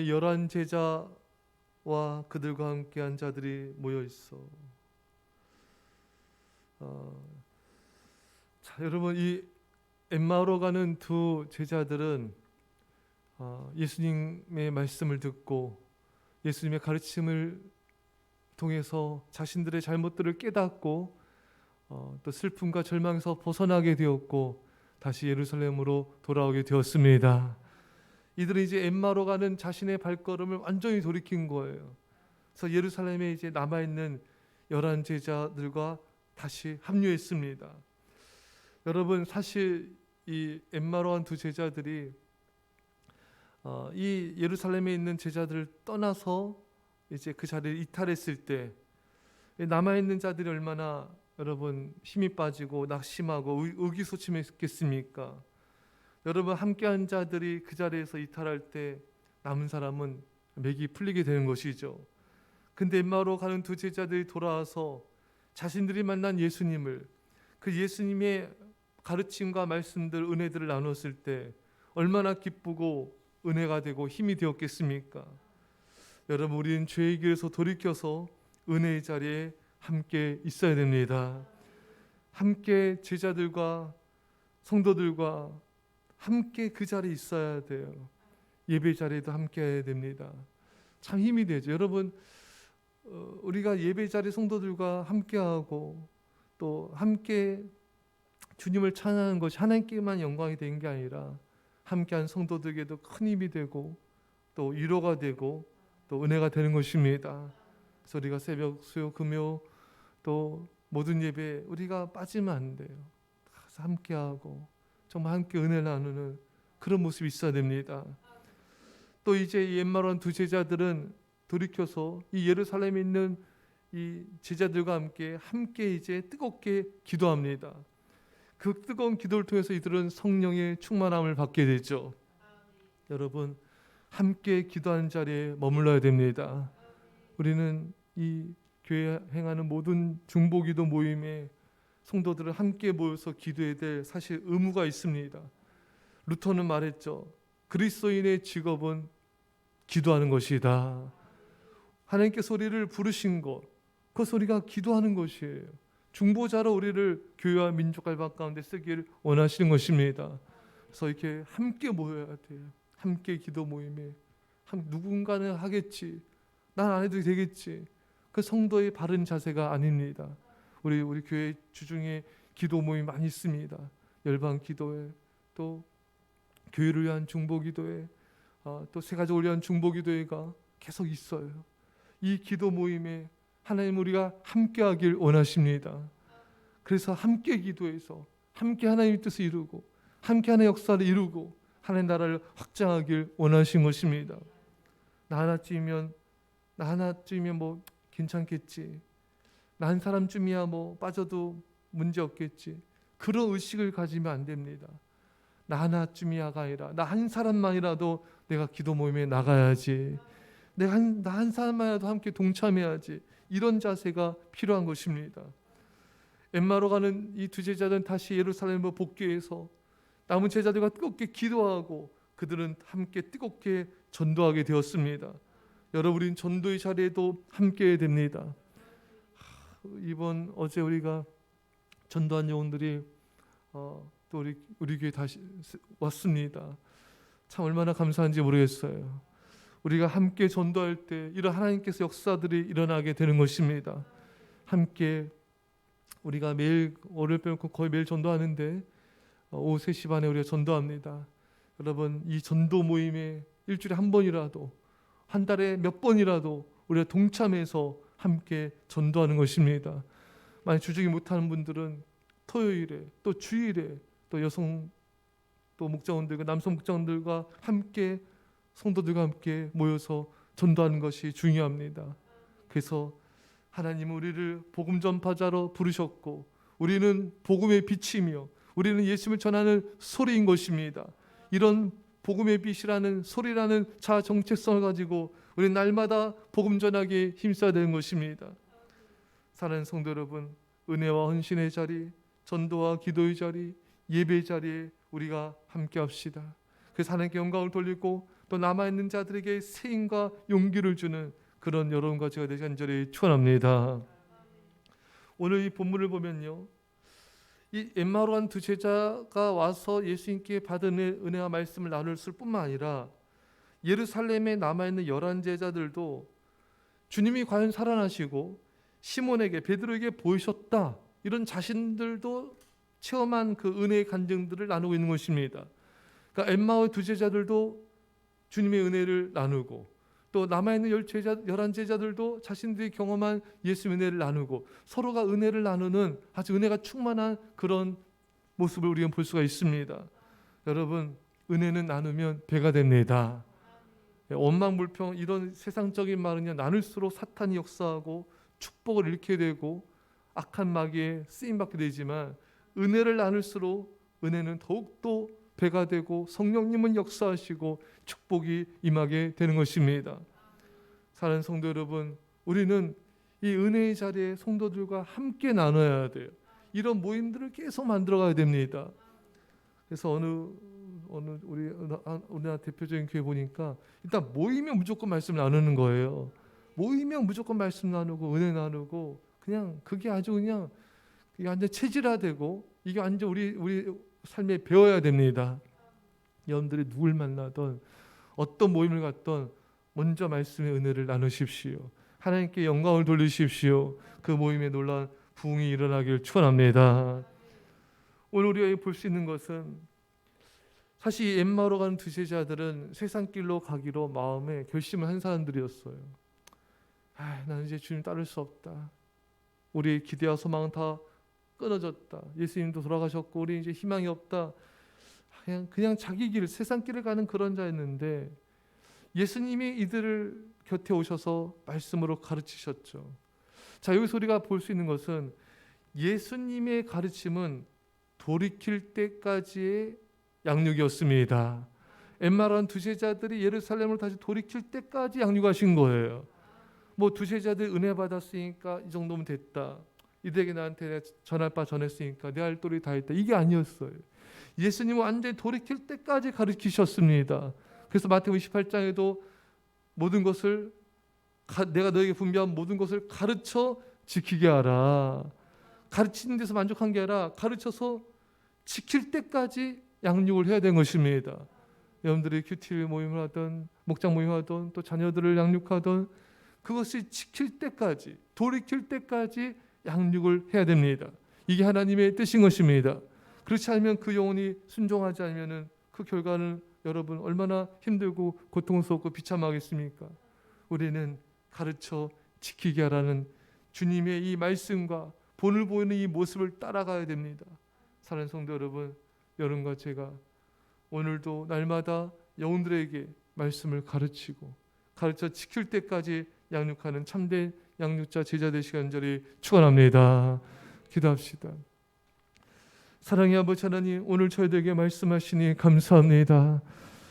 예수님의 11 제자와 그들과 함께한 자들이 모여 있어. 자, 여러분, 이 엠마오로 가는 두 제자들은 예수님의 말씀을 듣고 예수님의 가르침을 통해서 자신들의 잘못들을 깨닫고 또 슬픔과 절망에서 벗어나게 되었고 다시 예루살렘으로 돌아오게 되었습니다. 이들은 이제 엠마오로 가는 자신의 발걸음을 완전히 돌이킨 거예요. 그래서 예루살렘에 이제 남아있는 11 제자들과 다시 합류했습니다. 여러분, 사실 이 엠마오로 간 두 제자들이 이 예루살렘에 있는 제자들을 떠나서 이제 그 자리를 이탈했을 때 남아있는 자들이 얼마나 여러분 힘이 빠지고 낙심하고 의기소침했겠습니까? 여러분, 함께한 자들이 그 자리에서 이탈할 때 남은 사람은 맥이 풀리게 되는 것이죠. 근데 엠마오로 가는 두 제자들이 돌아와서 자신들이 만난 예수님을, 그 예수님의 가르침과 말씀들, 은혜들을 나눴을 때 얼마나 기쁘고 은혜가 되고 힘이 되었겠습니까? 여러분, 우리는 죄의 길에서 돌이켜서 은혜의 자리에 함께 있어야 됩니다. 함께 제자들과 성도들과 함께 그 자리에 있어야 돼요. 예배 자리에도 함께 해야 됩니다. 참 힘이 되죠. 여러분, 우리가 예배 자리 성도들과 함께하고 또 함께 주님을 찬양하는 것이 하나님께만 영광이 되는 게 아니라 함께한 성도들에게도 큰 힘이 되고 또 위로가 되고 또 은혜가 되는 것입니다. 그래서 우리가 새벽, 수요, 금요 또 모든 예배 우리가 빠지면 안 돼요. 함께하고 정말 함께 은혜 나누는 그런 모습이 있어야 됩니다. 또 이제 이 엠마오로 간 두 제자들은 돌이켜서 이 예루살렘에 있는 이 제자들과 함께 이제 뜨겁게 기도합니다. 그 뜨거운 기도를 통해서 이들은 성령의 충만함을 받게 되죠. 여러분, 함께 기도하는 자리에 머물러야 됩니다. 우리는 이 교회 행하는 모든 중보기도 모임에 성도들을 함께 모여서 기도해야 될 사실 의무가 있습니다. 루터는 말했죠. 그리스도인의 직업은 기도하는 것이다. 하나님께서 우리를 부르신 것, 그 소리가 기도하는 것이에요. 중보자로 우리를 교회와 민족 갈망 가운데 쓰기를 원하시는 것입니다. 그래서 이렇게 함께 모여야 돼요. 함께 기도 모임에 누군가는 하겠지, 난 안 해도 되겠지. 그 성도의 바른 자세가 아닙니다. 우리 교회 주중에 기도 모임 많이 있습니다. 열방 기도회, 또 교회를 위한 중보 기도회, 또 새 가족을 위한 중보 기도회가 계속 있어요. 이 기도 모임에 하나님 우리가 함께하길 원하십니다. 그래서 함께 기도해서 함께 하나님의 뜻을 이루고 함께 하나님의 역사를 이루고 하나님의 나라를 확장하길 원하신 것입니다. 나 하나쯤이면 뭐 괜찮겠지. 나 한 사람쯤이야 뭐 빠져도 문제 없겠지. 그런 의식을 가지면 안 됩니다. 나 하나쯤이야가 아니라 나 한 사람만이라도 내가 기도 모임에 나가야지. 나 한 사람만이라도 함께 동참해야지. 이런 자세가 필요한 것입니다. 엠마오로 가는 이 두 제자들은 다시 예루살렘으로 복귀해서 남은 제자들과 뜨겁게 기도하고 그들은 함께 뜨겁게 전도하게 되었습니다. 여러분, 우리는 전도의 자리에도 함께 해야 됩니다. 어제 우리가 전도한 영혼들이 또 우리 교회 다시 왔습니다. 참 얼마나 감사한지 모르겠어요. 우리가 함께 전도할 때 이런 하나님께서 역사들이 일어나게 되는 것입니다. 함께 우리가 매일 월요일 빼놓고 거의 매일 전도하는데 오후 3시 반에 우리가 전도합니다. 여러분, 이 전도 모임에 일주일에 한 번이라도, 한 달에 몇 번이라도 우리가 동참해서 함께 전도하는 것입니다. 만약 주중에 못하는 분들은 토요일에 또 주일에 또 여성 또 목장원들과 남성 목장원들과 함께 성도들과 함께 모여서 전도하는 것이 중요합니다. 그래서 하나님은 우리를 복음 전파자로 부르셨고 우리는 복음의 빛이며 우리는 예수님을 전하는 소리인 것입니다. 이런 복음의 빛이라는 소리라는 자아 정체성을 가지고 우리는 날마다 복음 전하기에 힘써야 되는 것입니다. 사랑하는 성도 여러분, 은혜와 헌신의 자리, 전도와 기도의 자리, 예배의 자리에 우리가 함께 합시다. 그래서 하나님께 영광을 돌리고 또 남아있는 자들에게 새 힘과 용기를 주는 그런 여러분과 제가 되시 간절히 축원합니다. 오늘 이 본문을 보면요, 이 엠마오로 간 두 제자가 와서 예수님께 받은 은혜와 말씀을 나눌 뿐만 아니라 예루살렘에 남아있는 11제자들도 주님이 과연 살아나시고 시몬에게, 베드로에게 보이셨다, 이런 자신들도 체험한 그 은혜의 간증들을 나누고 있는 것입니다. 그러니까 엠마오의 두 제자들도 주님의 은혜를 나누고, 또 남아있는 11제자들도 자신들이 경험한 예수의 은혜를 나누고, 서로가 은혜를 나누는 아주 은혜가 충만한 그런 모습을 우리가 볼 수가 있습니다. 여러분, 은혜는 나누면 배가 됩니다. 원망불평 이런 세상적인 말은요, 나눌수록 사탄이 역사하고 축복을 잃게 되고 악한 마귀에 쓰임받게 되지만, 은혜를 나눌수록 은혜는 더욱더 배가 되고 성령님은 역사하시고 축복이 임하게 되는 것입니다. 사랑하는 성도 여러분, 우리는 이 은혜의 자리에 성도들과 함께 나눠야 돼요. 이런 모임들을 계속 만들어가야 됩니다. 그래서 우리나라 대표적인 교회 보니까 일단 모이면 무조건 말씀 나누는 거예요. 모이면 무조건 말씀 나누고 은혜 나누고, 그냥 그게 아주 그냥 이게 완전 체질화되고 이게 완전 우리 삶에 배워야 됩니다. 여러분들이 누굴 만나든 어떤 모임을 갔든 먼저 말씀의 은혜를 나누십시오. 하나님께 영광을 돌리십시오. 그 모임에 놀라운 부흥이 일어나길 축원합니다. 오늘 우리가 볼 수 있는 것은, 사실 엠마오로 가는 두 제자들은 세상 길로 가기로 마음에 결심을 한 사람들이었어요. 나는 이제 주님 따를 수 없다. 우리의 기대와 소망은 다 끊어졌다. 예수님도 돌아가셨고 우리 이제 희망이 없다. 그냥 자기 길, 세상 길을 가는 그런 자였는데, 예수님이 이들을 곁에 오셔서 말씀으로 가르치셨죠. 자, 여기서 우리가 볼 수 있는 것은, 예수님의 가르침은 돌이킬 때까지의 양육이었습니다. 엠마오로 두 제자들이 예루살렘을 다시 돌이킬 때까지 양육하신 거예요. 뭐 두 제자들 은혜 받았으니까 이 정도면 됐다, 이들에게 나한테 전할 바 전했으니까 내 할 도리 다 했다, 이게 아니었어요. 예수님은 완전히 돌이킬 때까지 가르치셨습니다. 그래서 마태복음 28장에도 모든 것을 내가 너에게 분배한 모든 것을 가르쳐 지키게 하라. 가르치는 데서 만족한 게 아니라 가르쳐서 지킬 때까지 양육을 해야 되는 것입니다. 여러분들이 큐티 모임을 하든 목장 모임을 하든 또 자녀들을 양육하든 그것이 지킬 때까지, 돌이킬 때까지 양육을 해야 됩니다. 이게 하나님의 뜻인 것입니다. 그렇지 않으면 그 영혼이 순종하지 않으면 그 결과는 여러분 얼마나 힘들고 고통스럽고 비참하겠습니까? 우리는 가르쳐 지키게 하라는 주님의 이 말씀과 본을 보이는 이 모습을 따라가야 됩니다. 사랑하는 성도 여러분, 여러분과 제가 오늘도 날마다 영혼들에게 말씀을 가르치고 가르쳐 지킬 때까지 양육하는 참된 양육자 제자 되시기 간절히 축원합니다. 기도합시다. 사랑의 아버지 하나님, 오늘 저희들에게 말씀하시니 감사합니다.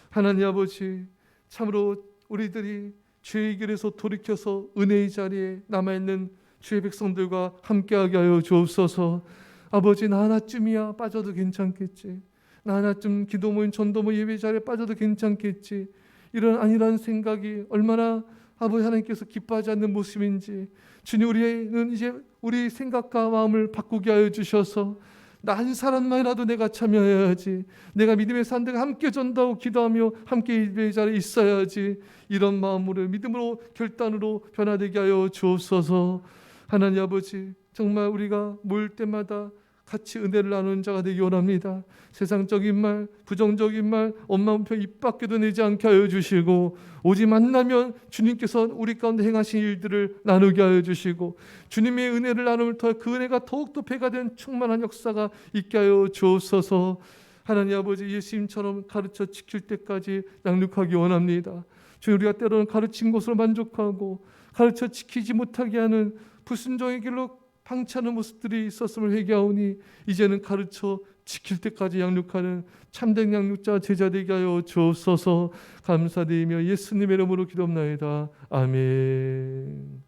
하나님 아버지, 참으로 우리들이 죄의 길에서 돌이켜서 은혜의 자리에 남아있는 주의 백성들과 함께하게 하여 주옵소서. 아버지, 나 하나쯤이야 빠져도 괜찮겠지, 나 하나쯤 기도 모임 전도 모임 예배 자리에 빠져도 괜찮겠지, 이런 아니라는 생각이 얼마나 아버지 하나님께서 기뻐하지 않는 모습인지, 주님, 우리는 이제 우리 생각과 마음을 바꾸게 하여 주셔서 나 한 사람만이라도 내가 참여해야지, 내가 믿음의 사람들과 함께 전도하고 기도하며 함께 예배 자리에 있어야지, 이런 마음으로 믿음으로 결단으로 변화되게 하여 주옵소서. 하나님 아버지, 정말 우리가 모일 때마다 같이 은혜를 나누는 자가 되기 원합니다. 세상적인 말, 부정적인 말, 엄마편표 입 밖에도 내지 않게 하여 주시고, 오직 만나면 주님께서 우리 가운데 행하신 일들을 나누게 하여 주시고, 주님의 은혜를 나눔을 통해 그 은혜가 더욱더 배가 된 충만한 역사가 있게 하여 주옵소서. 하나님 아버지, 예수님처럼 가르쳐 지킬 때까지 양육하기 원합니다. 주님, 우리가 때로는 가르친 것으로 만족하고 가르쳐 지키지 못하게 하는 불순종의 길로 방치하는 모습들이 있었음을 회개하오니, 이제는 가르쳐 지킬 때까지 양육하는 참된 양육자 제자 되게 하여 주옵소서. 감사드리며 예수님의 이름으로 기도합나이다. 아멘.